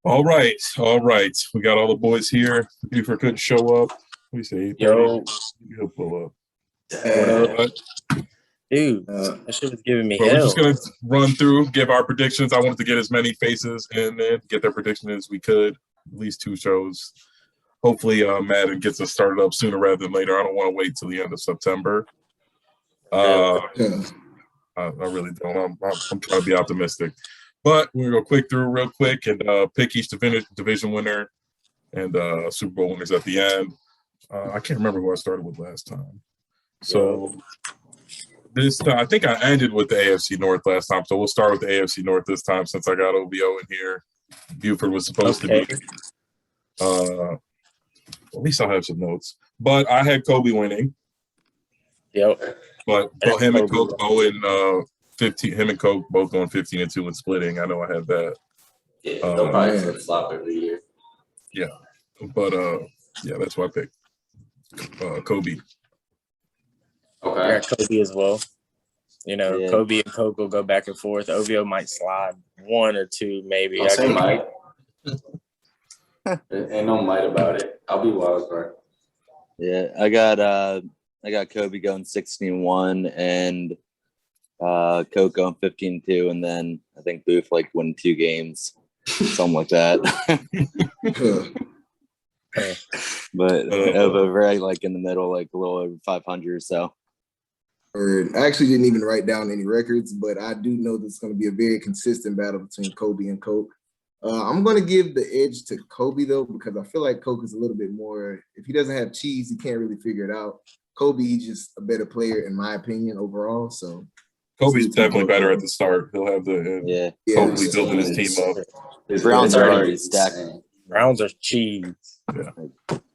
All right. We got all the boys here. Buford couldn't show up. What do you say? 8:30? Yo, He'll pull up. dude, that shit was giving me But we're hell. just gonna run through, give our predictions. I wanted to get as many faces in and get their predictions as we could. At least 2 shows. Hopefully, Madden gets us started up sooner rather than later. I don't want to wait till the end of September. I really don't. I'm trying to be optimistic. But we're going to go quick through real quick and pick each division winner and Super Bowl winners at the end. I can't remember who I started with last time. So this time, I think I ended with the AFC North last time. So we'll start with the AFC North this time since I got OVO in here. Buford was supposed to be. At least I'll have some notes. But I had Kobe winning. Yep. But him and Coke going 15. Him and Coke both going 15-2 and splitting. I know I have that. Yeah, they'll probably flip-flop every year. Yeah, but that's why I picked Kobe. Okay. I got Kobe as well. You know, Kobe and Coke will go back and forth. OVO might slide 1 or 2, maybe. I'll say might. Ain't no might about it. I'll be wild card. Yeah, I got Kobe going 16-1 and Coke going 15-2, and then I think Booth win 2 games, something like that. But OVO very in the middle, a little over 500 or so. I actually didn't even write down any records, but I do know there's going to be a very consistent battle between Kobe and Coke. I'm going to give the edge to Kobe, though, because I feel like Coke is a little bit more – if he doesn't have cheese, he can't really figure it out. Kobe, he's just a better player, in my opinion, overall. So Kobe's definitely better at the start. He'll have the hopefully building his team up. His Browns are already stacked. Browns are cheese. Yeah.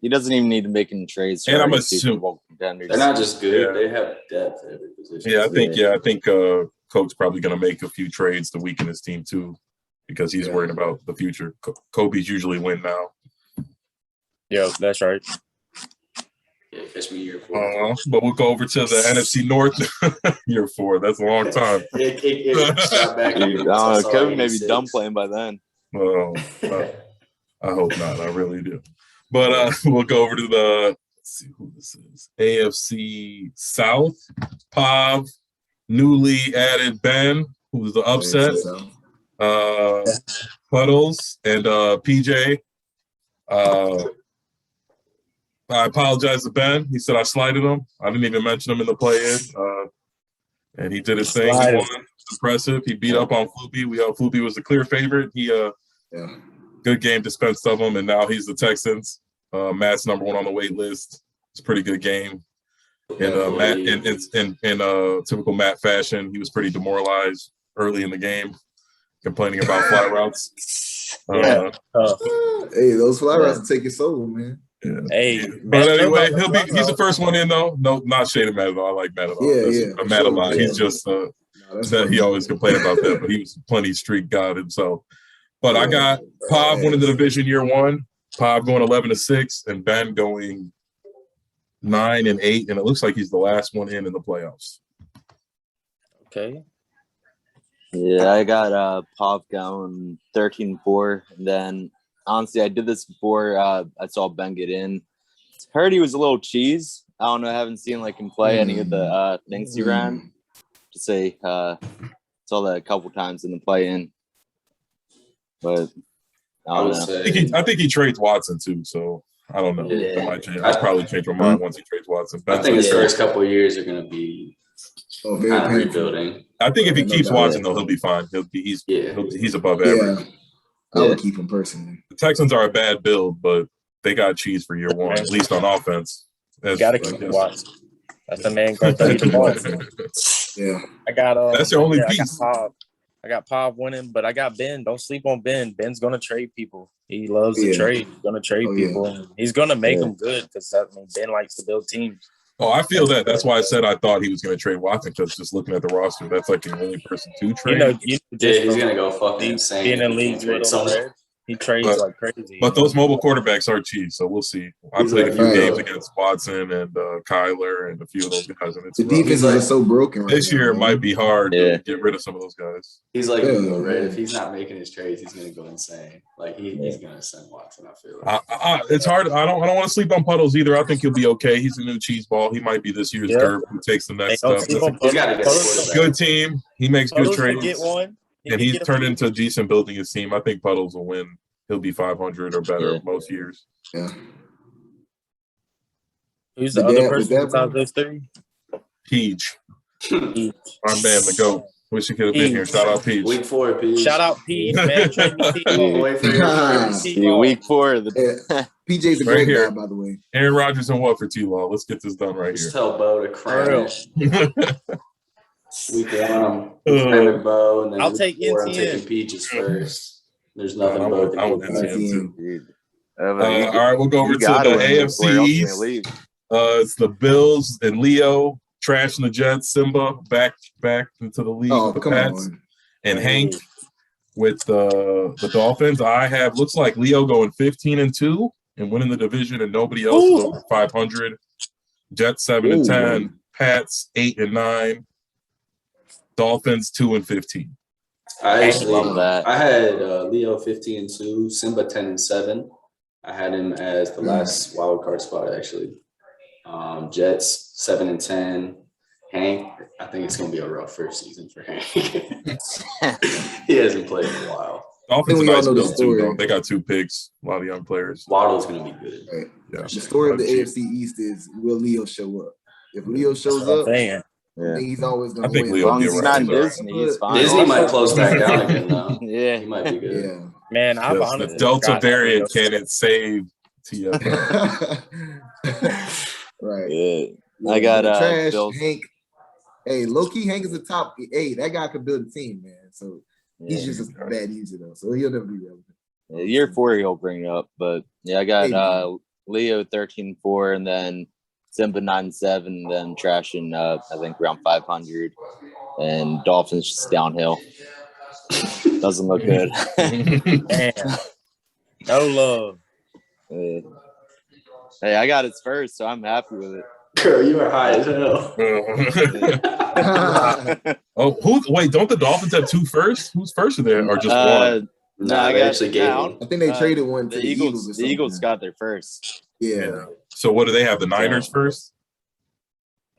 He doesn't even need to make any trades. And I'm assuming they're not just good; they have depth at every position. Yeah, I think Coke's probably going to make a few trades to weaken his team too, because he's worried about the future. Kobe's usually win now. Yeah, that's right. Yeah, catch me year 4. But we'll go over to the NFC North. Year 4. That's a long time. Kobe may be done playing by then. I hope not. I really do. But we'll go over to let's see who this is. AFC South. Pav, newly added Ben, who's the upset. Puddles and PJ. I apologize to Ben. He said I slighted him. I didn't even mention him in the play-in. And he did his thing. He won. Impressive. He beat up on Floopy. Floopy was the clear favorite. He good game dispensed of him, and now he's the Texans. Matt's number 1 on the wait list. It's a pretty good game. And Matt, in typical Matt fashion, he was pretty demoralized early in the game, complaining about fly routes. Hey, those fly routes will take your soul, man. Yeah. Hey, but anyway, he's the first one in though. No, not shading Matt at all. I like Matt a lot. I'm mad a lot. He's just that he always complained about that, but he was plenty streak god himself. But I got Pav winning the division year 1, Pav going 11-6, and Ben going 9-8, and it looks like he's the last one in the playoffs. Okay. Yeah, I got Pav going 13-4, and then honestly, I did this before I saw Ben get in. Heard he was a little cheese. I don't know. I haven't seen him play any of the things he ran. To say, saw that a couple times in the play-in. But I don't know. I think he trades Watson too, so I don't know. Yeah. That might change. I'll probably change my mind once he trades Watson. I think his first couple of years are going to be kind of rebuilding. I think if he keeps Watson, though, he'll be fine. He's above average. I would keep him personally. The Texans are a bad build, but they got cheese for year 1, at least on offense. Got to keep Watson. That's the man going to keep Watson. Yeah. I got that's the only piece. I got Pav winning, but I got Ben. Don't sleep on Ben. Ben's going to trade people. He loves to trade. He's going to trade people. Yeah. He's going to make them good because Ben likes to build teams. Oh, I feel that. That's why I said I thought he was going to trade Watson, because just looking at the roster, that's the only person to trade. He's going to go fucking insane. Being in leagues with him. He trades like crazy. But those mobile quarterbacks are cheap, so we'll see. I played a few games against Watson and Kyler and a few of those guys, and it's the defenses are so broken. This year it might be hard to get rid of some of those guys. He's like, right? If he's not making his trades, he's gonna go insane. Like he's gonna send Watson. I feel like it's hard. I don't want to sleep on Puddles either. I think he'll be okay. He's a new cheese ball. He might be this year's Derb who takes the next step. He's got a good team. He makes good trades. Get one. And he's turned into decent building his team. I think Puddles will win. He'll be 500 or better most years. Yeah. Who's the other person besides those three? Peach. My man, the GOAT. Wish he could have been here. Shout out Peach. Week 4, Peach. Shout out Peach, man. Week 4. PJ's a great guy, by the way. Aaron Rodgers and what for T-Law? Let's get this done right Just here. tell Bo to cry. Week 1, I'm Bo, and then I'll take NTN. I'm NTN. taking Peaches first. There's nothing I but want NTN too. All right, we'll go over to the AFC East. It's the Bills and Leo trashing the Jets. Simba back into the league with the Pats, and Hank with the Dolphins. I have looks like Leo going 15-2 and winning the division, and nobody else is over 500. Jets 7-10, Pats 8-9, Dolphins 2-15. I actually love that. I had Leo 15-2, Simba 10-7. I had him as the last wild card spot actually. Jets 7-10. Hank, I think it's gonna be a rough first season for Hank. He hasn't played in a while. Dolphins nice build too, though. They got 2 picks, a lot of young players. Waddle's gonna be good. Right. Yeah. The story of the AFC East is, will Leo show up? If Leo shows up, he's always going to win. As long as he's not in Disney, he's fine. Disney might close back down again, though. Yeah. He might be good. Yeah. Man, I've honestly the Delta variant can it save TFL? Right. Yeah. I got trash Bills. Hank. Hey, low key, Hank is a top. Hey, that guy could build a team, man. So he's just a bad user though. So he'll never be relevant. Year 4 he'll bring it up, but yeah, I got Leo 13-4, and then Simba 9-7, and then trashing I think around 500, and Dolphins just downhill. Doesn't look good. Damn. No love. Hey, I got it first, so I'm happy with it. Girl, you are high as hell. Wait, don't the Dolphins have 2 first? Who's first in there, or just one? No, they actually gave one. I think they traded one to the Eagles. The Eagles got their first. Yeah. So what do they have? The Niners first?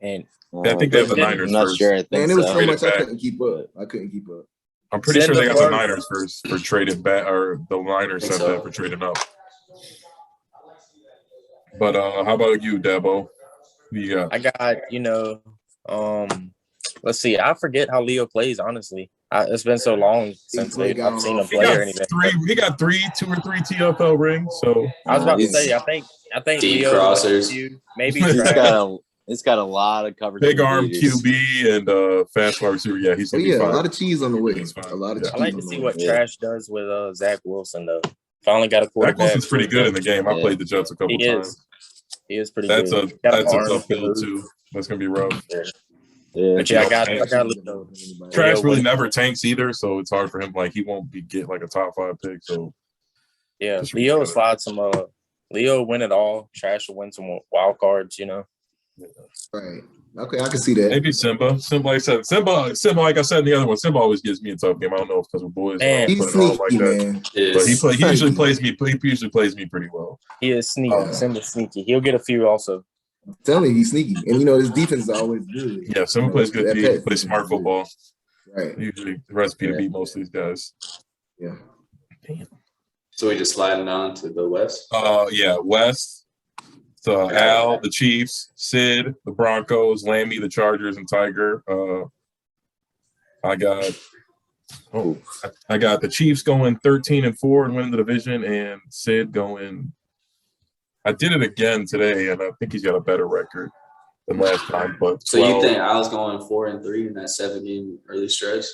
And I think they have the Niners I'm not first. sure. I think Man, it was so much I back. couldn't keep up. I'm pretty sure they got the Niners first for trading back, or the Niners sent that for trading up. But how about you, Dabo? Who you got? I got, let's see. I forget how Leo plays, honestly. It's been so long since I've seen him play or anything. He got 2 or 3 TFL rings. So I was about to say, I think deep Leo crossers. Maybe it's got a lot of coverage. Big arm QB and fast wide receiver. Yeah, he's gonna be fine. A lot of cheese on the way. A lot of cheese. I like to see what Trash does with Zach Wilson though. Finally got a quarterback. Zach Wilson's pretty good in the game. I played the Jets a couple times. He is pretty good. That's a tough build move. too. That's gonna be rough. But I got Leo. Trash really never tanks either, so it's hard for him. Like he won't get like a top 5 pick. So yeah, Leo will slide some. Leo win it all. Trash will win some wild cards. Right. Okay, I can see that. Maybe Simba. Simba, like I said in the other one, Simba always gives me a tough game. I don't know if because we're boys. Man, he's sneaky, man. But he usually plays me. He usually plays me pretty well. He is sneaky. Simba's sneaky. He'll get a few also. I'm telling you, he's sneaky, and his defense is always good. Yeah, Simba plays good. He plays smart football. Right. Usually, the recipe to beat most of these guys. Yeah. Damn. So we just sliding on to the West. Yeah, West. So Al, the Chiefs, Sid, the Broncos, Lammy, the Chargers, and Tiger. I got the Chiefs going 13-4 and winning the division, and Sid going. I did it again today, and I think he's got a better record than last time. But so you think Al's going 4-3 in that 7-game early stretch?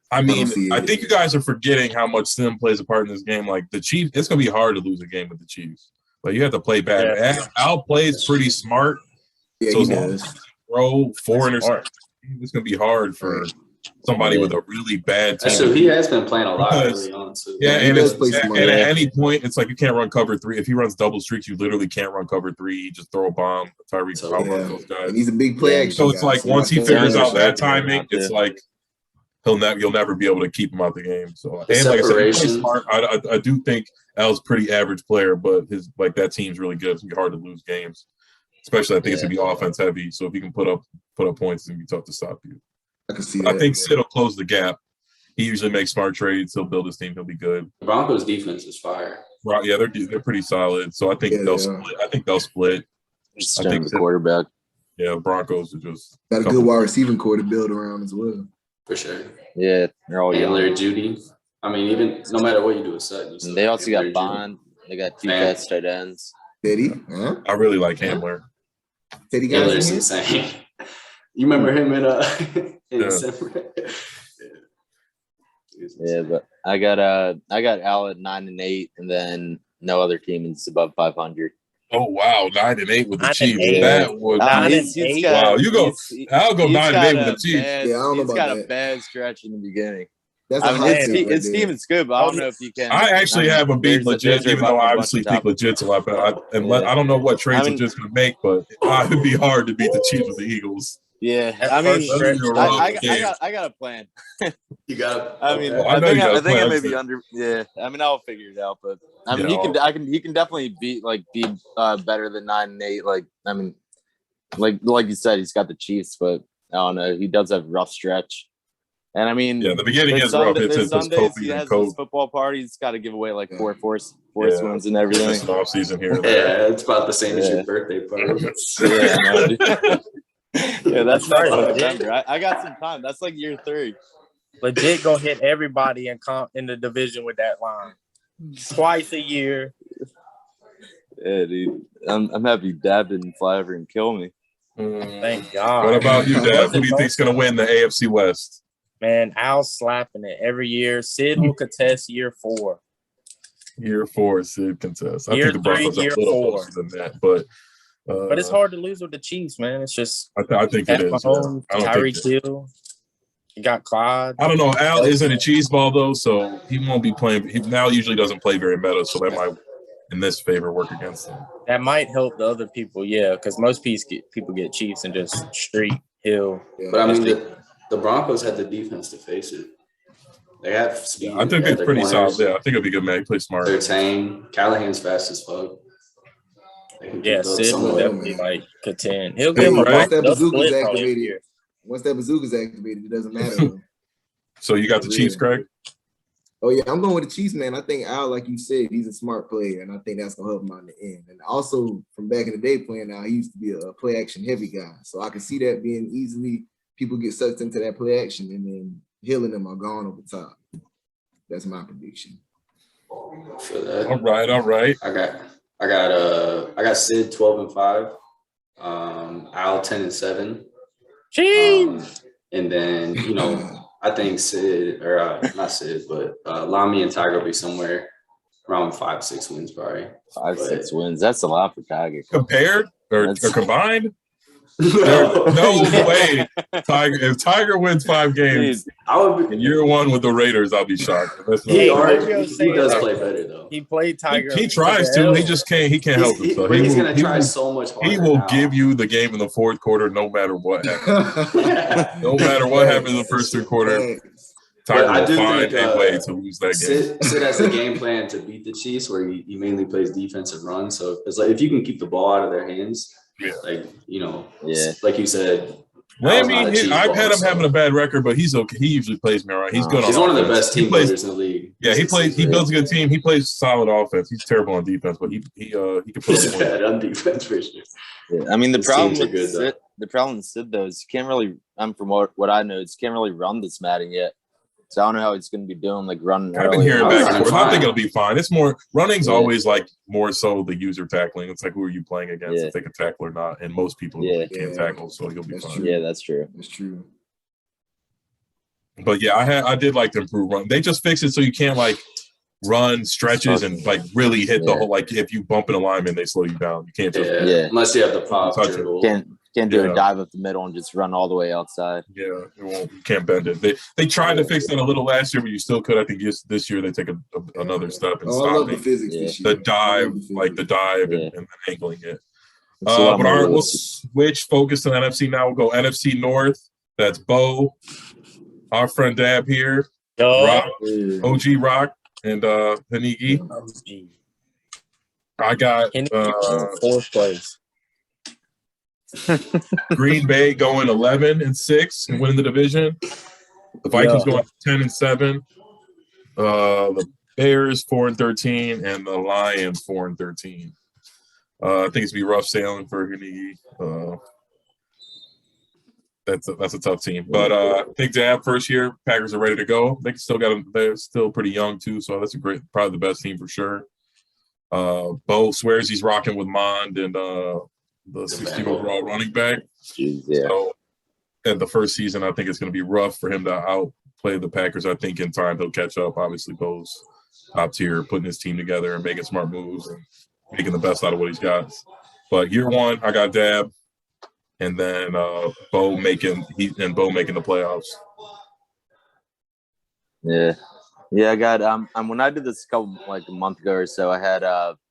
I mean, I think you guys are forgetting how much Sim plays a part in this game. Like the Chiefs, it's gonna be hard to lose a game with the Chiefs. But you have to play bad. Yeah. Al plays pretty smart. Yeah, so he does. Throw 4 interceptions. It's gonna be hard for somebody with a really bad team. That's true. He has been playing a lot early on too. Yeah, He and does play smart. at any point, it's like you can't run cover 3. If he runs double streaks, you literally can't run cover 3. You just throw a bomb. Tyreek outruns those guys. And he's a big play action. So it's guy, like once he my figures favorite. out that timing, it's like you'll never be able to keep him out the game. So The and like I said, he plays separation. smart. I do think Al's a pretty average player, but his that team's really good. It's gonna be hard to lose games. Especially I think it's gonna be offense heavy. So if he can put up points, it's gonna be tough to stop you. I can see I that. think Sid will close the gap. He usually makes smart trades. He'll build his team. He'll be good. The Broncos defense is fire. Right? Yeah, they're pretty solid. So I think they'll split. I think they'll split. I think the quarterback. Yeah, Broncos are just got a good wide receiving core to build around as well. For sure. Yeah, they're all young. Larry Judy. I mean, even no matter what you do with Sutton. And they also got Bond. They got two best tight ends. Teddy, huh? I really like Hamler. Teddy got Hamler's insane. You remember him in December? Yeah, but I got Al at 9-8, and then no other team is above 500. Oh wow, 9-8 with the 9-8. Chiefs. That would Wow. You go. I'll go 9-8 with the Chiefs. Yeah, I don't know he's about got that. a bad stretch in the beginning. That's I a mean, hot his take right team there. is good, but I don't know if you can. I actually have him being there's legit, a even though I bunch obviously of think top- legit's a lot better. I don't know what trades legit's going to make, but it would be hard to beat the Chiefs with the Eagles. Yeah, That I mean, first stretch, I got a plan. You got. I mean, I know you got a I think I plan, may be so- under. Yeah, I mean, I'll figure it out. But I mean, Yeah, he can definitely be better than 9-8. Like, I mean, like you said, he's got the Chiefs, but I don't know. He does have a rough stretch, and I mean, Yeah, the beginning is rough. It's just Sundays he Kobe has and Kobe. this football party. He's got to give away like four wins and Just everything. an off season here. And there. Yeah, it's about the same as Yeah. your birthday party. Yeah, no, dude. Yeah, that's right, not legit. November. I got some time. That's like year 3. Legit gonna hit everybody in the division with that line. Twice a year. Yeah, dude. I'm happy Dab didn't fly over and kill me. Thank God. What about you, Dad? Who do you think's going to win the AFC West? Man, Al's slapping it every year. Sid will contest year 4. Year 4, Sid contests. I Year think the Broncos three, are year a little 4. closer than that, but But it's hard to lose with the Chiefs, man. It's just I think it is. Mahomes, I don't Tyreek think Hill. You got Clyde. I don't know. Al isn't a cheese ball though, so he won't be playing. Al usually doesn't play very meta, so that might, in this favor, work against him. That might help the other people, yeah, because most people get Chiefs and just street Hill. Yeah. But I mean, the Broncos had the defense to face it. They have speed. I think it's pretty solid. Yeah, I think it'll be good, man. He plays smart. They're tame. Callahan's fast as fuck. They can Yeah, keep up Sid will somewhat. definitely like contend. He'll Hey, give him a right. once bump. that They'll bazooka's split probably every activated, year. once that bazooka's activated, it doesn't matter. though. So you got the Chiefs, Craig? Oh yeah, I'm going with the Chiefs, man. I think Al, like you said, he's a smart player, and I think that's gonna help him out in the end. And also, from back in the day playing Al, he used to be a play action heavy guy, so I can see that being easily people get sucked into that play action, and then Hill and them are gone over top. That's my prediction. For that. All right. I got Sid 12-5, Al 10-7. Jeez. And then, I think Sid, or not Sid, but Lamy and Tiger will be somewhere around 5-6 wins probably. 5-6 wins. That's a lot for Tiger. Compared or That's- combined? No, No way. Tiger. If Tiger wins 5 games I would be, in year 1 with the Raiders, I'll be shocked. That's not- he Hey, does play better though. He played Tiger. He tries to. He just can't. He can't help himself. But he's will- going to try will- so much harder. He will now. give you the game in the 4th quarter, no matter what happens. No matter what happens in the first 3 quarters, Tiger But I will do find think, a way to lose that game. Sid has a game plan to beat the Chiefs where he mainly plays defensive run. So it's like if you can keep the ball out of their hands, Yeah. like you said, Lammy, Al's not a cheap I've had ball, him having a bad record, but he's okay. He usually plays me all right. He's good on he's one of the offense. best team He plays- builders in the league. Yeah, he plays. He builds a good team. He plays solid offense. He's terrible on defense, but he can put He's up points. bad on defense for sure. Yeah, I mean, the His problem teams are with good, though. Sid, the problem with Sid though is he can't really. From what I know, he can't really run this Madden yet. So I don't know how he's going to be doing like running. I've been early. hearing I was back and running forth. I think fine. it'll be fine. It's more running's Yeah. always like more so the user tackling. It's like who are you playing against Yeah. if they can tackle or not. And most people Yeah. can't tackle, so he'll be That's fine. true. Yeah, that's true. That's true. But yeah, I did like to improve run. They just fixed it so you can't like run stretches and like really hit the Yeah. whole like if you bump an alignment, they slow you down. You can't just Yeah. Yeah. Unless you have the pop Touch it. dribble. Can't do a dive up the middle and just run all the way outside. Yeah, you can't bend it. They tried to fix that a little last year, but you still could. I think this year they take another step and I love the physics this year. The dive and angling it. But we'll switch focus to the NFC now. We'll go NFC North. That's Bo, our friend Dab here, Rock, OG Rock, and Hanigi. I got fourth place. Green Bay going 11-6 and winning the division. The Vikings going 10-7. The Bears 4-13, and the Lions 4-13. I think it's gonna be rough sailing for Hanigi. That's a tough team, but I think Dab first year Packers are ready to go. They're still pretty young too, so that's probably the best team for sure. Bo swears he's rocking with Mond and the 60 overall running back. So at the first season, I think it's going to be rough for him to outplay the Packers. I think in time he'll catch up. Obviously, Bo's top tier, putting his team together and making smart moves and making the best out of what he's got. But year one, I got Dab, and then Bo making the playoffs. Yeah, I got when I did this a month ago or so, I had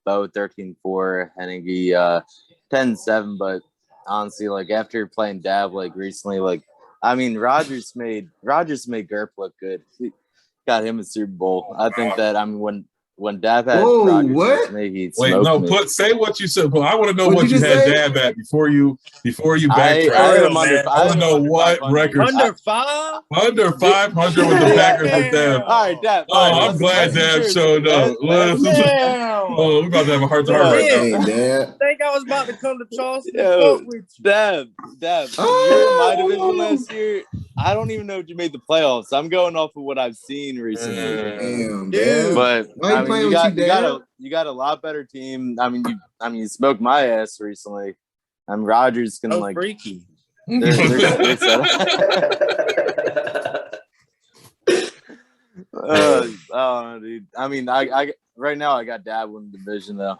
Bo 13-4, Hennigy 10-7, but honestly, after playing Dab recently, Rodgers made Gerp look good. He got him a Super Bowl. I think that when Dab had Rodgers, say what you said. Well, I want to know what you had Dab at before you backtrack. I want to know what records. Under 500 with the Packers with Dab. All right, Dab. I'm glad Dab showed up. We're about to have a heart-to-heart right now. I think I was about to come to Charleston. Dab. You're in my division last year. I don't even know if you made the playoffs. I'm going off of what I've seen recently. Damn, but you got a lot better team. You smoked my ass recently. Rodgers can freaky. They're dude. I right now I got Dab winning the division though.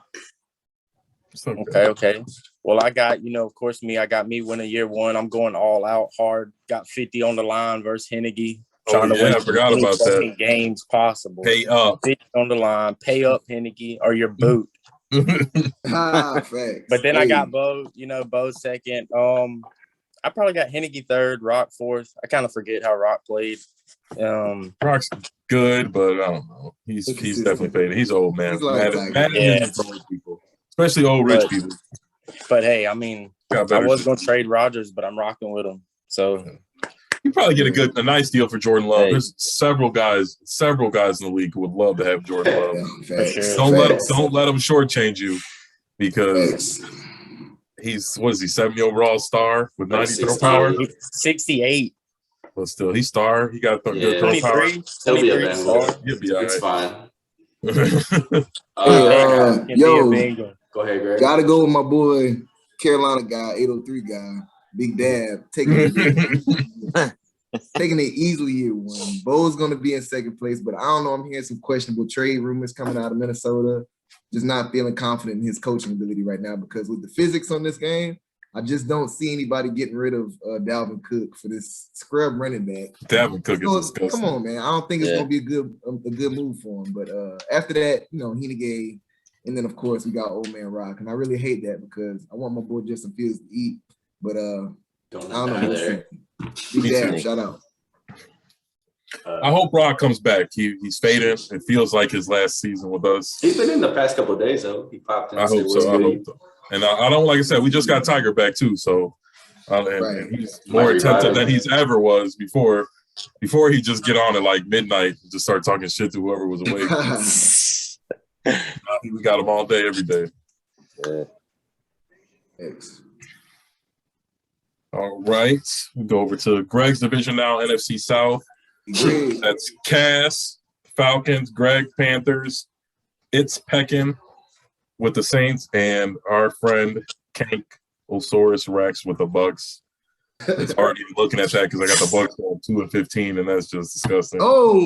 Okay. Well, I got, of course, I got me winning year one. I'm going all out hard. Got 50 on the line versus Hennigy. Trying to win I forgot about that. Games possible. Pay up. 50 on the line. Pay up, Hennigy, or your boot. Facts. But then I got Bo, Bo second. I probably got Hennigy third, Rock fourth. I kind of forget how Rock played. Rock's good, but I don't know. He's definitely faded. He's old, man. People, especially old rich people. But hey, I was going to trade Rodgers, but I'm rocking with him. So you probably get a nice deal for Jordan Love. Hey. There's several guys in the league who would love to have Jordan Love. Don't let him shortchange you because he's 70 overall star with 90 throw power. 68. But still, he's star. He got good throw power. He'll be a bang. He'll be all right. It's fine. Go ahead, Greg. Gotta go with my boy, Carolina guy, 803 guy, Big Dab, taking it easily year one. Bo's gonna be in second place, but I don't know. I'm hearing some questionable trade rumors coming out of Minnesota. Just not feeling confident in his coaching ability right now because with the physics on this game, I just don't see anybody getting rid of Dalvin Cook for this scrub running back. Dalvin Cook is disgusting. Come on, man. I don't think it's gonna be a good move for him. But after that, Hennigy. And then, of course, we got Old Man Rock. And I really hate that because I want my boy Justin Fields to eat. But I don't know. Big Dab, shout out. I hope Rock comes back. He's fading. It feels like his last season with us. He's been in the past couple of days, though. He popped in. I hope so. And I don't, like I said, we just got Tiger back, too. So and he's more attentive than he's ever was before he just get on at midnight and just start talking shit to whoever was awake. We got them all day, every day. Yeah. Thanks. All right. We go over to Greg's division now, NFC South. That's Cass, Falcons, Greg, Panthers. It's Peckin with the Saints, and our friend Kank Osaurus Rex with the Bucks. It's hard even looking at that because I got the Bucks on 2-15, and that's just disgusting. Oh,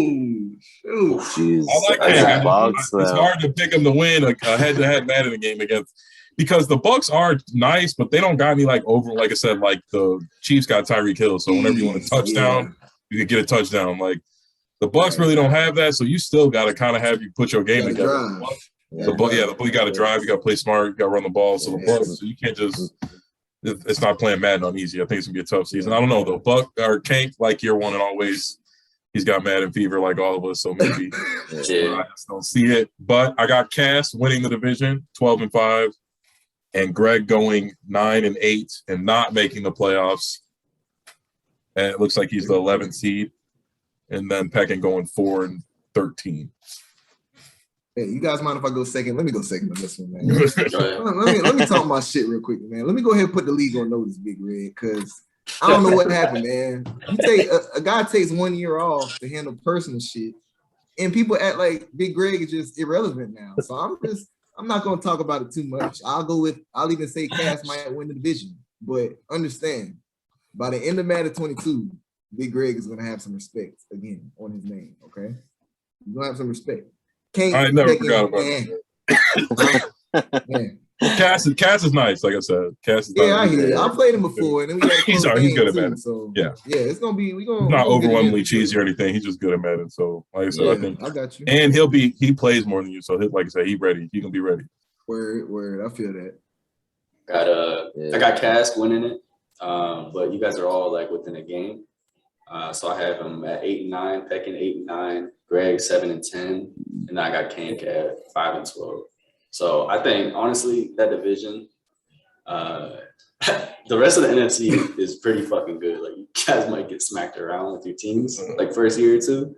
shoot. Jeez. I like that. It's hard to pick them to win a head-to-head Madden game against because the Bucks are nice, but they don't got me like over. Like I said, like the Chiefs got Tyreek Hill, so whenever you want a touchdown, you can get a touchdown. Like the Bucks really don't have that, so you still got to kind of have you put your game together. The you got to drive, you got to play smart, you got to run the ball. So the Bucks, so you can't just. It's not playing Madden on easy. I think it's gonna be a tough season. I don't know though. Buck or Kank like year one and always. He's got Madden fever like all of us, so maybe I just don't see it. But I got Cass winning the division, 12-5, and Greg going 9-8 and not making the playoffs. And it looks like he's the 11th seed, and then Peckin going 4-13. Hey, you guys mind if I go second? Let me go second on this one, man. let me talk my shit real quick, man. Let me go ahead and put the league on notice, Big Red, because I don't know what happened, man. You take a guy takes 1 year off to handle personal shit, and people act like Big Greg is just irrelevant now. So I'm not gonna talk about it too much. I'll even say Cass might win the division, but understand by the end of Madden 22, Big Greg is gonna have some respect again on his name. Okay, he's gonna have some respect. I never forgot about that. Cass is nice, like I said. Cass is I hear you. I played him before, and then we got he's good at Madden. So yeah, it's gonna be he's not overwhelmingly cheesy or anything. He's just good at Madden. So like I said, I think I got you. And he plays more than you, so like I said, he's ready. He can be ready. Word. I feel that. I got Cass winning it, but you guys are all like within a game. So I have him at 8-9, Peckin 8-9, Greg 7-10, and I got Kank at 5-12. So I think honestly that division, the rest of the NFC is pretty fucking good. Like you guys might get smacked around with your teams like first year or two,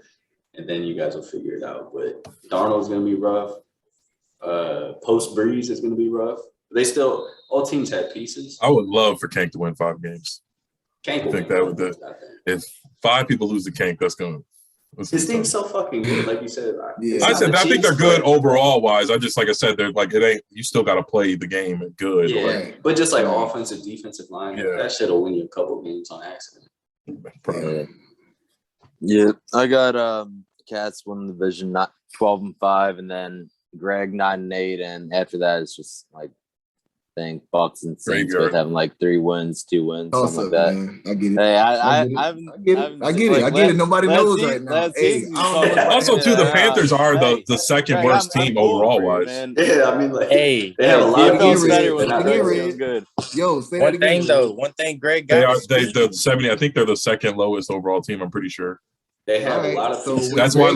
and then you guys will figure it out. But Darnold's gonna be rough. Post Breeze is gonna be rough. All teams have pieces. I would love for Kank to win 5 games. Kank I think that would if 5 people lose to Kank, that's going. His team's so fucking good, like you said. I think they're good overall wise. Like I said, they're like it ain't. You still got to play the game good. Yeah, but just like offensive, defensive line, that shit'll win you a couple games on accident. Yeah, I got Cats winning the division, not 12-5, and then Greg 9-8, and after that it's just like. I think Bucks and Saints both having like 3 wins, 2 wins, something like that. Man. I get it. Hey, I get it. Nobody knows right now. Hey, also, too, the Panthers are the second worst team overall wise. Yeah, I mean, like, they have a lot of games better with feels good. Yo, one thing Greg got. They're 70. I think they're the second lowest overall team. I'm pretty sure. They have a lot of pieces. That's why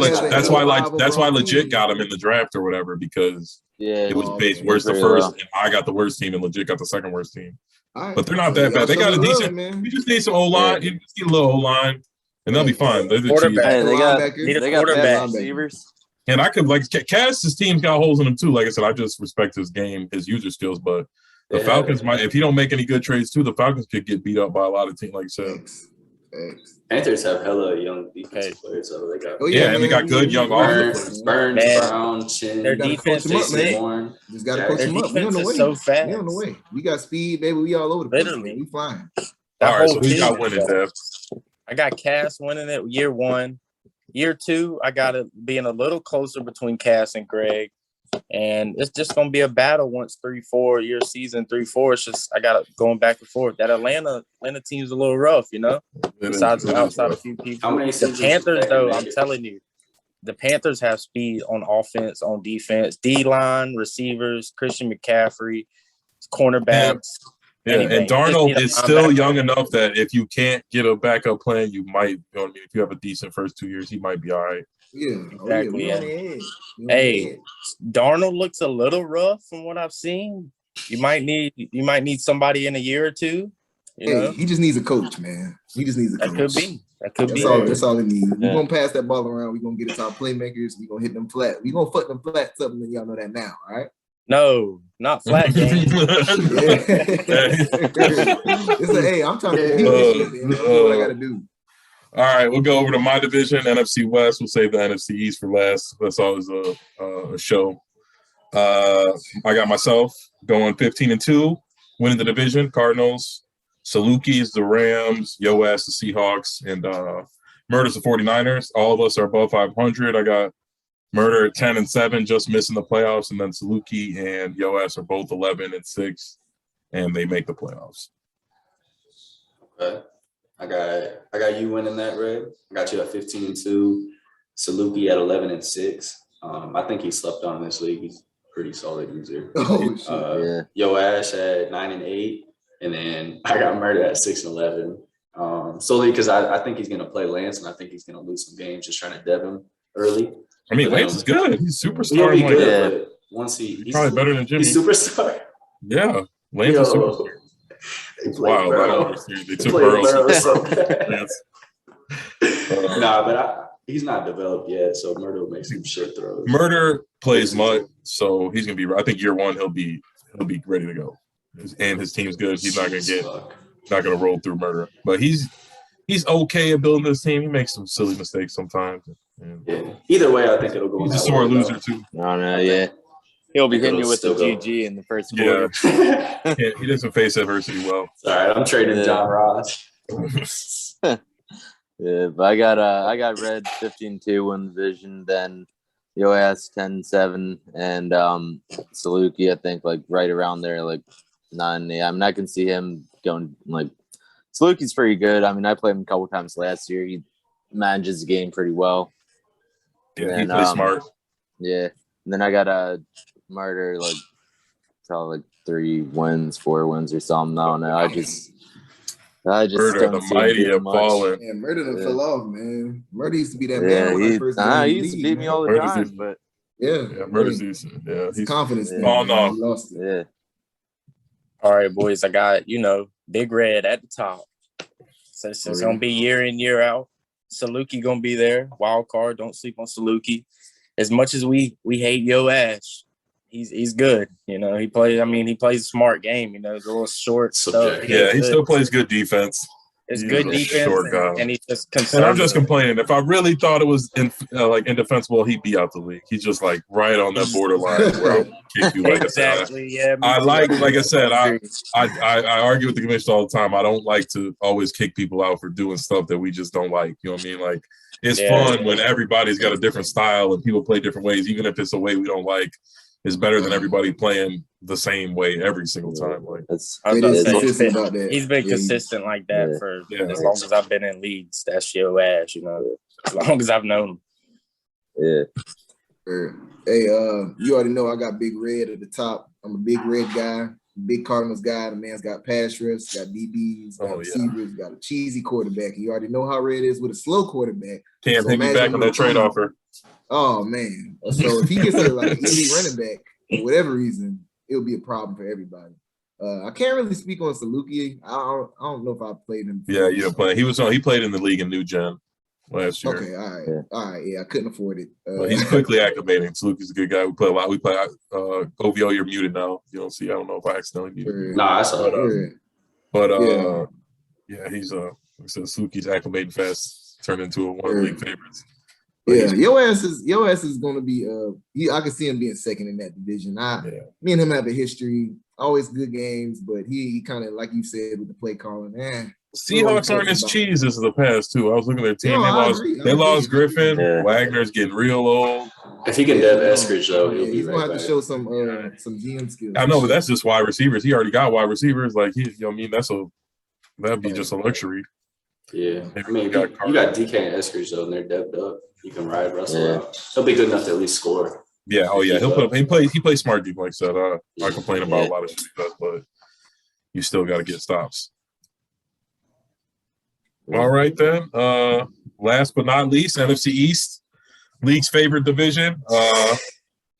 legit got him in the draft or whatever, because it was based where's the first and I got the worst team and legit got the second worst team. But they're not that bad. They got a decent man. You just need some O-line. You just need a little O-line and they'll be fine. They're the they got quarterback receivers. And I could like Cass's team's got holes in them too. Like I said, I just respect his game, his user skills, but the Falcons might if he don't make any good trades too, the Falcons could get beat up by a lot of teams, like you said. Panthers have hella young defensive players, so they got and they got good young offensive Burns, Brown, Chin. Their defense is just gotta coach them up. We on the way. So fast. We on the way. We got speed, baby. We all over the place. Literally, we flying. All right, so who got winning, Dev? I got Cass winning it year 1. Year 2, I got it being a little closer between Cass and Greg. And it's just gonna be a battle once 3-4 year season 3-4. It's just I got it going back and forth. That Atlanta team's a little rough, you know. Outside a few people. The Panthers, though, I'm telling you, the Panthers have speed on offense, on defense, D-line, receivers, Christian McCaffrey, cornerbacks. Yeah, and Darnold is still young enough that if you can't get a backup plan, you might. You know what I mean? If you have a decent first 2 years, he might be all right. Yeah, exactly. Hey, Darnold looks a little rough from what I've seen. You might need somebody in a year or two. You know? He just needs a coach, man. He just needs a coach. That could be. That's all he needs. We're gonna pass that ball around. We're gonna get it to our playmakers. We're gonna hit them flat. We're gonna fuck them flats up, and then y'all know that now, all right? No, not flat game. I'm trying to compete this shit, man. That's what I gotta do. All right, we'll go over to my division, NFC West. We'll save the NFC East for last. That's always a show. I got myself going 15-2, winning the division. Cardinals, Salukis, the Rams, Yoass, the Seahawks, and Murders, the 49ers. All of us are above 500. I got Murder 10-7, just missing the playoffs, and then Saluki and Yoas are both 11-6, and they make the playoffs. Okay. I got you winning that, Red. I got you at 15-2. Saluki at 11-6. I think he slept on in this league. He's a pretty solid user. Oh shit. Yoash at 9-8, and then I got Murder at 6-11. Solely because I think he's gonna play Lance, and I think he's gonna lose some games just trying to dev him early. I mean, But Lance is good. He's He'll superstar. be I'm like, good, but once he's probably better than Jimmy. He's superstar. Yeah, Lance is superstar. It's Wow, I don't understand. They took Burrow. so bad. Lance. Nah, but he's not developed yet, so Murder will make some shit throws. Murder plays mud, so he's gonna be. I think year one he'll be ready to go, and his team's good. He's not gonna roll through Murder, but he's okay at building this team. He makes some silly mistakes sometimes. Yeah. Either way, I think it'll go. He's a sore loser too. I know, yeah. He'll be hitting you with the still go. GG in the first quarter. Yeah, he doesn't face adversity well. All right, I'm trading John Ross. Yeah, but I got Red 15-2 win the division, then Yoas 10-7, and Saluki, I think, like right around there, like 9. I mean, I can see him going like Saluki's pretty good. I mean, I played him a couple times last year. He manages the game pretty well. Yeah, he plays smart. Yeah. And then I got Murder like probably like 3 wins, 4 wins or something. I don't know. I just Murder, don't the see mighty him have much. fallen. Yeah, Murder done fell off, man. Murder used to be that Yeah, man when I first he used to beat me all the Murder's time, decent. but Yeah, Murder's decent. Yeah, his confidence. Yeah. thing, Oh, man. no. He lost it. yeah. All right, boys. I got, Big Red at the top. So it's going to be year in, year out. Saluki going to be there. Wild card. Don't sleep on Saluki. As much as we hate Yo Ash, he's good. He plays a smart game. It's a little short stuff. Yeah, he still plays good defense. It's He's good a defense, short guy. and he's just And conservative. I'm just complaining. If I really thought it was indefensible, he'd be out the league. He's just like right on that borderline where I'll kick you. Like Exactly. I said. Yeah. like I said, I argue with the commission all the time. I don't like to always kick people out for doing stuff that we just don't like. You know what I mean? Like it's fun when everybody's got a different style and people play different ways, even if it's a way we don't like. It's better than everybody playing the same way every single time. Like he's been consistent like that for as long as I've been in leagues. That's Yo Ash, as long as I've known him. Yeah. Hey, you already know I got Big Red at the top. I'm a Big Red guy, big Cardinals guy. The man's got pass rush, got DBs, got receivers, got a cheesy quarterback. And you already know how Red is with a slow quarterback. Can't pick me back on that trade offer. Oh man! So if he gets like an elite running back for whatever reason, it'll be a problem for everybody. I can't really speak on Saluki. I don't know if I played him. Yeah, you don't play. He played in the league in New Gen last year. Okay, all right. Yeah, I couldn't afford it. But he's quickly acclimating. Saluki's a good guy. We play a lot. We play. OVO, you're muted now. You don't see. I don't know if I accidentally muted you. Nah, I saw it. Yeah, he's like I said, Saluki's acclimating fast. Turned into one of the league favorites. Yeah, your ass is going to be. I can see him being second in that division. Me and him have a history. Always good games, but he kind of, like you said, with the play calling. Seahawks aren't as cheese as the past too. I was looking at their team. They lost Griffin. Yeah. Wagner's getting real old. If he can dev Eskridge though, he's gonna have to show some GM skills. I know, but that's just wide receivers. He already got wide receivers. Like that'd be just a luxury. Yeah, I mean, you got DK and Eskridge though, and they're devved up. You can ride Russell out. He'll be good enough to at least score. Yeah. Oh yeah. He plays smart deep, like I said. I complain about a lot of shit he does, but you still got to get stops. All right then. Last but not least, NFC East, league's favorite division.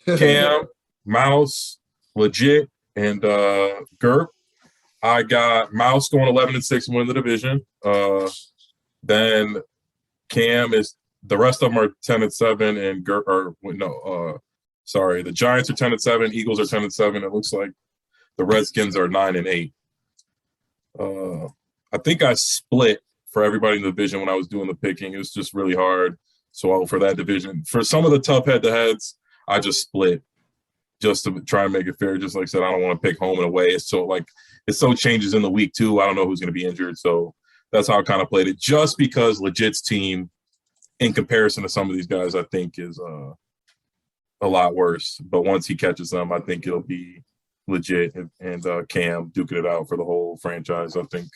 Cam, Mouse, Legit, and Gerb. I got Mouse going 11-6 and winning the division. Then Cam is. The rest of them are 10-7, and the Giants are 10-7, Eagles are 10-7. It looks like the Redskins are 9-8. I think I split for everybody in the division when I was doing the picking. It was just really hard. So for that division, for some of the tough head-to-heads, I just split just to try and make it fair. Just like I said, I don't want to pick home and away. It so changes in the week too. I don't know who's going to be injured, so that's how I kind of played it. Just because Legit's team, in comparison to some of these guys, I think is a lot worse. But once he catches them, I think it'll be legit. And Cam duking it out for the whole franchise. I think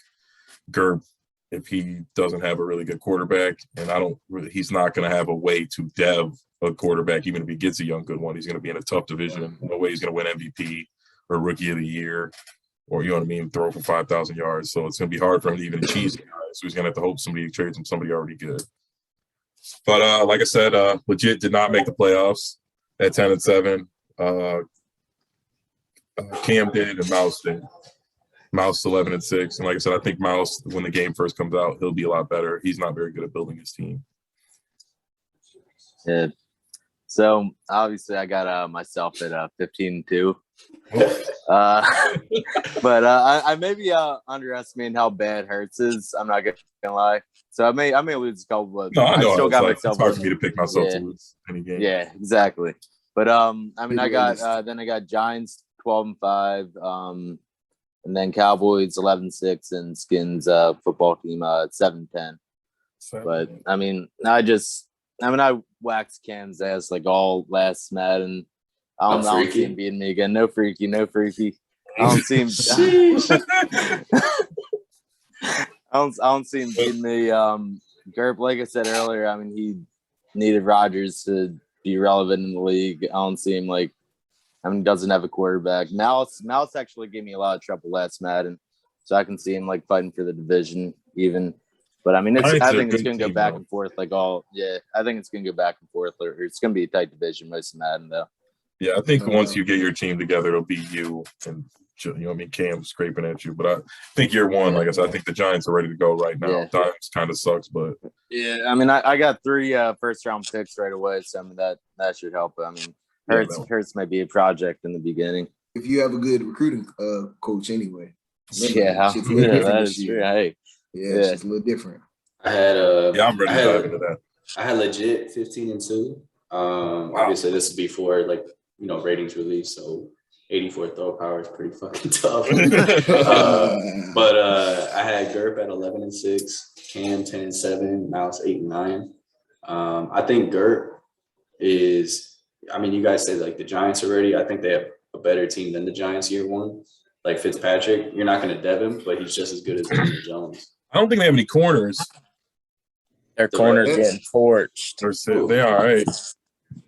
Gerb, if he doesn't have a really good quarterback, and he's not going to have a way to dev a quarterback, even if he gets a young good one. He's going to be in a tough division. No way he's going to win MVP or Rookie of the Year, or you know what I mean, throw for 5,000 yards. So it's going to be hard for him to even cheese guys. So he's going to have to hope somebody trades him somebody already good. But like I said, legit did not make the playoffs at 10-7. Cam did and Mouse did. Mouse 11-6, and like I said, I think Mouse, when the game first comes out, he'll be a lot better. He's not very good at building his team. Yeah. So obviously, I got myself at 15-2. But I may be underestimating how bad Hurts is. I'm not gonna lie. So I may lose a couple, but No, I know. still got myself. It's hard for me to pick myself to lose any game. Yeah, exactly. But I mean, I got Giants 12-5. And then Cowboys 11-6 and Skins football team 7-10. But I mean, I waxed Cam's ass like all last Madden. I don't see him beating me again. No freaky. I don't see him. I don't see him beating me. Gerb, like I said earlier, I mean, he needed Rodgers to be relevant in the league. I don't see him doesn't have a quarterback. Mouse actually gave me a lot of trouble last Madden, so I can see him fighting for the division even. But I mean, I think it's going to go back and forth. I think it's going to go back and forth. Or it's going to be a tight division most of Madden though. Yeah, I think once you get your team together, it'll be you and Cam scraping at you. But I think year one, like I said, I think the Giants are ready to go right now. Yeah. Dimes kind of sucks, but yeah, I mean, I got 3 first round picks right away, so I mean that should help. I mean. Hurts might be a project in the beginning. If you have a good recruiting coach, anyway. Yeah, that is true. Hey, it's just a little different. I had I'm ready to dive into that. I had legit 15-2. Obviously, this is before ratings release, so 84 throw power is pretty fucking tough. But I had Gerb at 11-6, Cam 10-7, Mouse 8-9. I think Gerb is. I mean, you guys say the Giants already. I think they have a better team than the Giants year one. Like Fitzpatrick, you're not going to dev him, but he's just as good as Daniel Jones. I don't think they have any corners. Their corners getting torched. They are all right.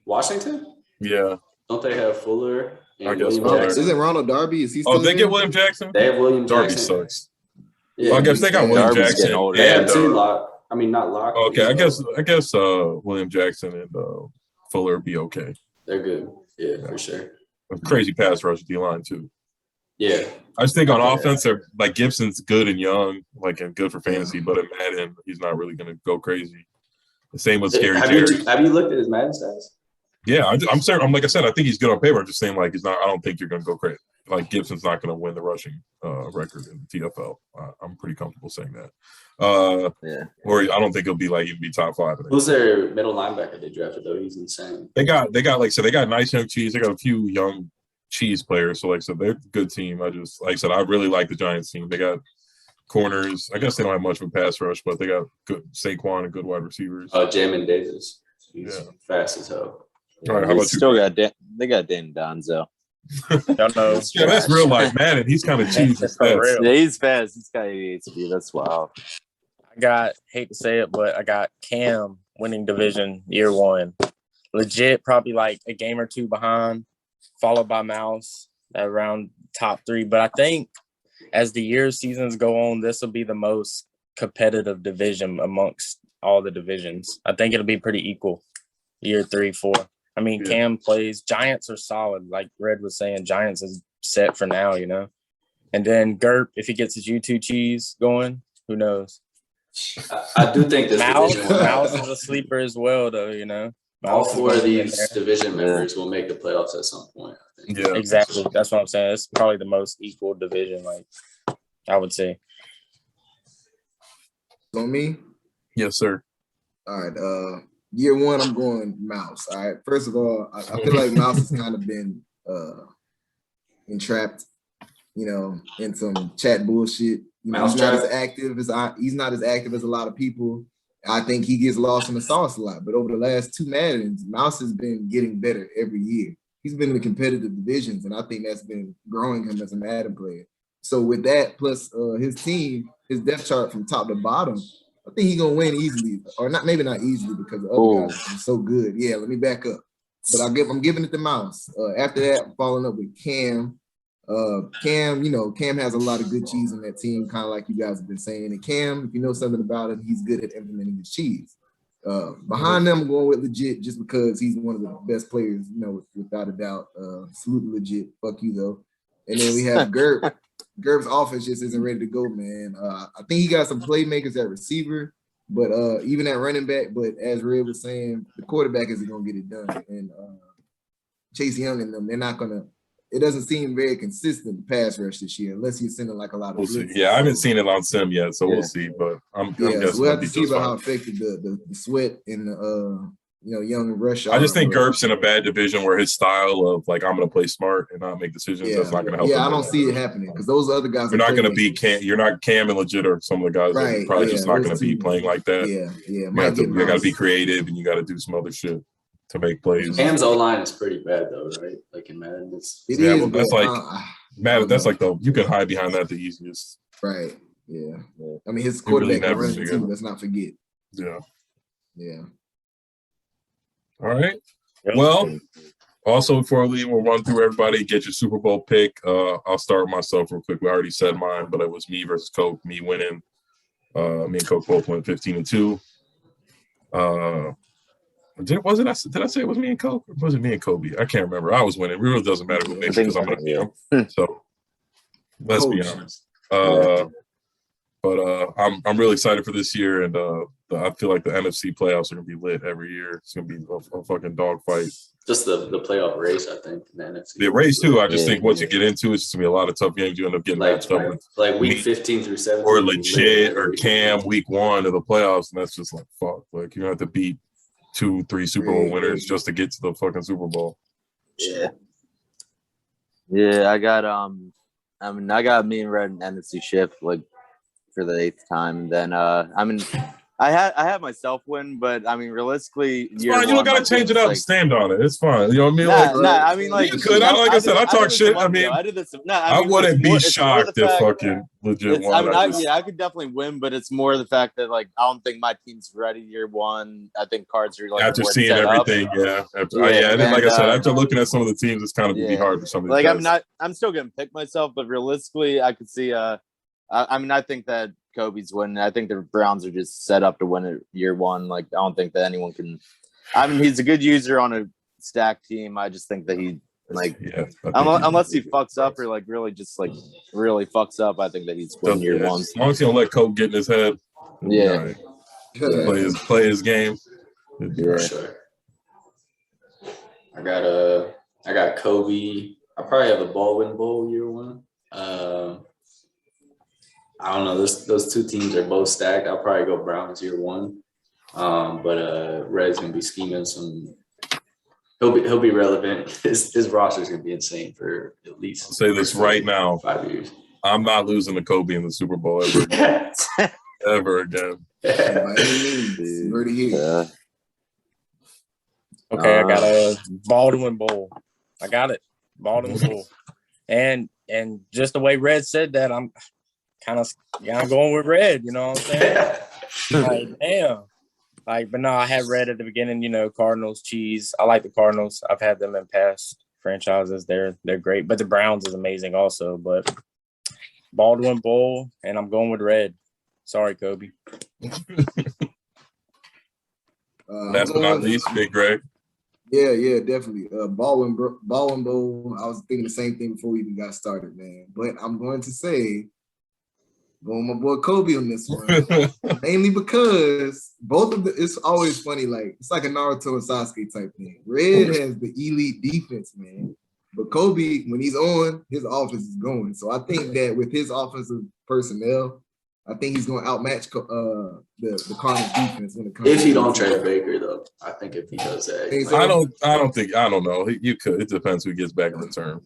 Washington? Yeah. Don't they have Fuller and William Fuller. Jackson? Isn't Ronald Darby? Is he still they get William Jackson? They have William Darby Jackson. sucks. Yeah, well, I guess they got William Darby's Jackson. They have 2 lock. I mean, not lock. Okay, I guess William Jackson and Fuller would be okay. They're good. Yeah, for sure. A crazy pass rush D-line too. Yeah. I just think on offense, they're Gibson's good and young, and good for fantasy, but in Madden, he's not really going to go crazy. The same with Scary Jerry. Have you looked at his Madden stats? Yeah, I'm certain. Like I said, I think he's good on paper. I'm just saying, he's not. I don't think you're going to go crazy. Gibson's not going to win the rushing record in the TFL. I'm pretty comfortable saying that. Or I don't think he'll be even be top 5. Who's their middle linebacker they drafted though? He's insane. They got they got nice young cheese. They got a few young cheese players. So they're a good team. I really like the Giants team. They got corners. I guess they don't have much of a pass rush, but they got good Saquon and good wide receivers. Jamin Davis. He's fast as hell. All right, how about you? They got Dan Donzo. Don't know. Yeah, that's real life, Madden. He's kind of cheese. Yeah, he's fast. He's got 88 speed. That's wild. Hate to say it, but I got Cam winning division year one. Legit, probably a game or 2 behind, followed by Mouse around top 3. But I think as the seasons go on, this will be the most competitive division amongst all the divisions. I think it'll be pretty equal year 3, 4. I mean, Cam plays. Giants are solid. Like Red was saying, Giants is set for now, And then Gerb, if he gets his U2 cheese going, who knows? I do think this Mouse is a sleeper as well, though, All 4 of these division members will make the playoffs at some point, I think. Yeah, exactly. That's what I'm saying. It's probably the most equal division, I would say. On me? Yes, sir. All right. Year one, I'm going Mouse. All right. First of all, I feel like Mouse has kind of been entrapped, in some chat bullshit. He's not as active as a lot of people. I think he gets lost in the sauce a lot. But over the last 2 Maddens, Mouse has been getting better every year. He's been in the competitive divisions, and I think that's been growing him as a Madden player. So with that, plus his team, his depth chart from top to bottom, I think he's gonna win easily, or not, maybe not easily because the other guys are so good. Yeah, let me back up. But I'm giving it to Mouse. After that, I'm following up with Cam. Cam has a lot of good cheese in that team, kind of like you guys have been saying. And Cam, if you know something about him, he's good at implementing his cheese. Behind them, I'm going with legit just because he's one of the best players, without a doubt. Absolutely legit. Fuck you though. And then we have Gerb. Gerb's offense just isn't ready to go, man. I think he got some playmakers at receiver, but even at running back. But as Red was saying, the quarterback isn't gonna get it done. And Chase Young and them, they're not gonna. It doesn't seem very consistent pass rush this year, unless he's sending like a lot of blitzes. Yeah, I haven't seen it on Sim yet, so we'll see. But I'm guessing so we'll have to see about how effective the sweat and the Young and Rush. I just think Gerb's in a bad division where his style of like I'm going to play smart and not make decisions. That's not going to help. Yeah, I don't see it happening because those other guys. You're not going to be Cam. You're not Cam and legit, or some of the guys are probably just not going to be playing like that. Yeah. You got to be creative and you got to do some other shit to make plays. Cam's O-line is pretty bad though, right? Like in Madden, that's Madden. That's like you can hide behind that the easiest. Right. Yeah. I mean, his quarterback can run too. Let's not forget. Yeah. Yeah. All right. Well, also before we leave, we'll run through everybody. Get your Super Bowl pick. I'll start myself real quick. We already said mine, but it was me versus Coke. Me winning. Me and Coke both went 15-2. Did I say it was me and Coke? Or was it me and Kobe? I can't remember. I was winning. It really doesn't matter who makes it because I'm going to beat him. So let's be honest. But I'm really excited for this year, and I feel like the NFC playoffs are going to be lit every year. It's going to be a fucking dogfight. Just the playoff race, I think. The NFC. The race too. I just think once you get into it, it's going to be a lot of tough games. You end up getting matched up with like week 15 through 17, or legit, or Cam week 1 of the playoffs, and that's just like fuck. Like you have to beat 2-3 Super Bowl winners just to get to the fucking Super Bowl. Yeah. I got me and Red and NFC shift like for the 8th time. And then I had myself win, but I mean realistically, it's fine. You don't gotta change it up. Like, stand on it. It's fine. You know what I mean? You could. Like I said, I talk shit. I mean, I did this. I wouldn't be shocked if fucking legit won. I could definitely win, but it's more the fact that like I don't think my team's ready year 1. I think cards are like after seeing everything. And then like I said, after looking at some of the teams, it's kind of be hard for some of these guys. I'm still gonna pick myself, but realistically, I could see. I think that Kobe's winning. I think the Browns are just set up to win it year 1. Like I don't think that anyone can. I mean, he's a good user on a stacked team. I just think that he unless he fucks up or like really just like really fucks up, I think that he's winning year 1. As long as he don't let Kobe get in his head. Yeah. Play his game. For sure. I got Kobe. I probably have a Baldwin Bowl year 1. I don't know. Those two teams are both stacked. I'll probably go Browns year 1. But Red's gonna be scheming some. He'll be relevant. His roster's gonna be insane for at least. I'll say this right now. 5 years. I'm not losing to Kobe in the Super Bowl ever again. Ever again. Okay, I got a Baldwin Bowl. I got it. Baldwin Bowl. And just the way Red said that, I'm kind of going with Red, you know what I'm saying? Like, damn. But no, I had Red at the beginning, Cardinals, cheese. I like the Cardinals. I've had them in past franchises. They're great. But the Browns is amazing also. But Baldwin Bowl, and I'm going with Red. Sorry, Kobe. Last but not least, Big Greg. Yeah, definitely. Baldwin Bowl. I was thinking the same thing before we even got started, man. But I'm going to say, going my boy Kobe on this one, mainly because it's always funny. Like it's like a Naruto and Sasuke type thing. Red has the elite defense, man, but Kobe, when he's on, his offense is going. So I think that with his offensive personnel, I think he's going to outmatch the Cardinals defense when it comes. If he don't trade Baker, though, I think if he does that, I don't know. You could. It depends who gets back in return.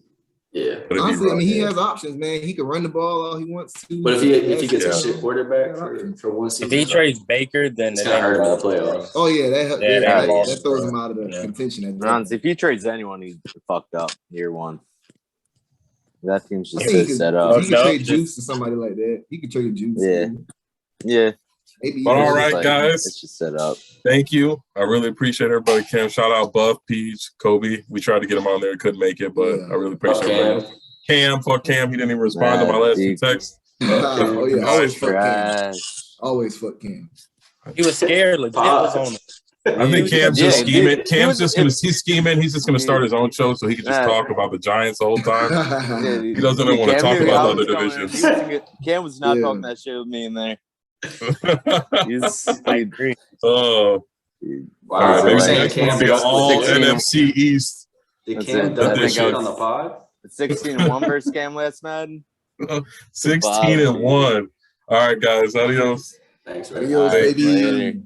Yeah. But Honestly, I mean, he has options, man. He can run the ball all he wants to. But if he gets a Yeah. shit quarterback for one If season, he trades Baker, then it's it gonna ain't hurt him in the involved. playoffs. Oh yeah, involves that throws bro. him out of the Yeah. contention. At that Honestly, point. if he trades anyone, he's fucked up year one. That team's I just think set up. he could trade Juice to somebody like that. He could trade Juice. Yeah. Yeah. Maybe But all It's right, just guys. It's just set up. Thank you. I really appreciate everybody. Cam, shout out Buff, Peach, Kobe. We tried to get him on there, couldn't make it, but I really appreciate everybody. Cam, fuck Cam. He didn't even respond to my last two texts. Oh yeah, always fuck Cam. Trash. Always fuck Cam. He was scared. Legit was on it. I think Cam's just scheming. Cam's just gonna he's scheming. He's just gonna start his own show so he can just talk about the Giants the whole time. He doesn't even want to talk about the other divisions. Cam was not talking that shit with me in there. I agree. Oh, Wow, all right, maybe saying next one will be Cam all 16. NFC East. Did That's Cam it. dump I this think shit I on was- the pod? 16-1 versus Cam last Madden. 16-1. All right, guys. Adios. Thanks, man. Adios, All right, baby. later.